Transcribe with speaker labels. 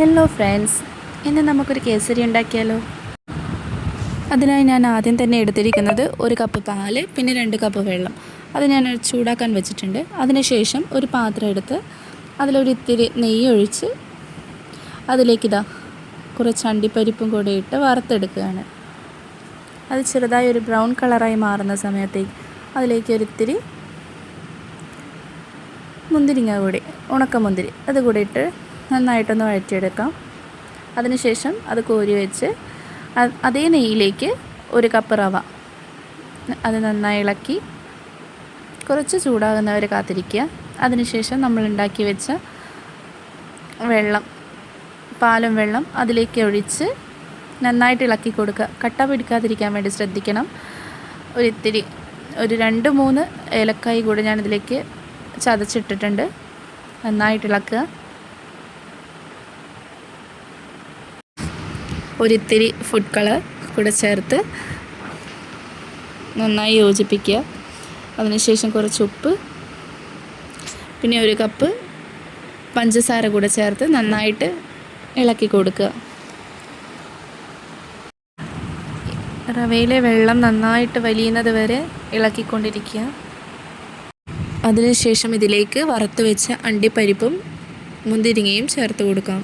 Speaker 1: Hello friends, ഇന്ന് നമുക്കൊരു കേസരി ഉണ്ടാക്കിയാലോ. അതിനായി ഞാൻ ആദ്യം തന്നെ എടുത്തിരിക്കുന്നത് 1 കപ്പ് പാല്, പിന്നെ 2 കപ്പ് വെള്ളം. അത് ഞാൻ ചൂടാക്കാൻ വെച്ചിട്ടുണ്ട്. അതിനുശേഷം ഒരു പാത്രം എടുത്ത് അതിലൊരിത്തിരി നെയ്യ് ഒഴിച്ച് അതിലേക്കിതാ കുറച്ച് അണ്ടിപ്പരിപ്പും കൂടെ ഇട്ട് വറുത്തെടുക്കുകയാണ്. അത് ചെറുതായി ഒരു ബ്രൗൺ കളറായി മാറുന്ന സമയത്തേക്ക് അതിലേക്ക് ഒരിത്തിരി മുന്തിരിങ്ങ കൂടി, ഉണക്കമുന്തിരി അതുകൂടി ഇട്ട് നന്നായിട്ടൊന്ന് വഴറ്റിയെടുക്കാം. അതിനുശേഷം അത് കോരി വെച്ച് അതേ നെയ്യിലേക്ക് 1 കപ്പ് റവ അത് നന്നായി ഇളക്കി കുറച്ച് ചൂടാകുന്നവരെ കാത്തിരിക്കുക. അതിനുശേഷം നമ്മൾ ഉണ്ടാക്കി വെച്ച പാലും വെള്ളം അതിലേക്ക് ഒഴിച്ച് നന്നായിട്ട് ഇളക്കി കൊടുക്കുക. കട്ട പിടിക്കാതിരിക്കാൻ വേണ്ടി ശ്രദ്ധിക്കണം. ഒരു 2-3 ഏലക്കായ് കൂടി ഞാനിതിലേക്ക് ചതച്ചിട്ടിട്ടുണ്ട്. നന്നായിട്ട് ഇളക്കുക. ഒരിത്തിരി ഫുഡ് കളർ കൂടെ ചേർത്ത് നന്നായി യോജിപ്പിക്കുക. അതിനുശേഷം കുറച്ച് ഉപ്പ്, പിന്നെ 1 കപ്പ് പഞ്ചസാര കൂടെ ചേർത്ത് നന്നായിട്ട് ഇളക്കി കൊടുക്കുക. റവയിലെ വെള്ളം നന്നായിട്ട് വലിയുന്നത് വരെ ഇളക്കിക്കൊണ്ടിരിക്കുക. അതിനുശേഷം ഇതിലേക്ക് വറുത്ത് വെച്ച അണ്ടിപ്പരിപ്പും മുന്തിരിങ്ങയും ചേർത്ത് കൊടുക്കാം.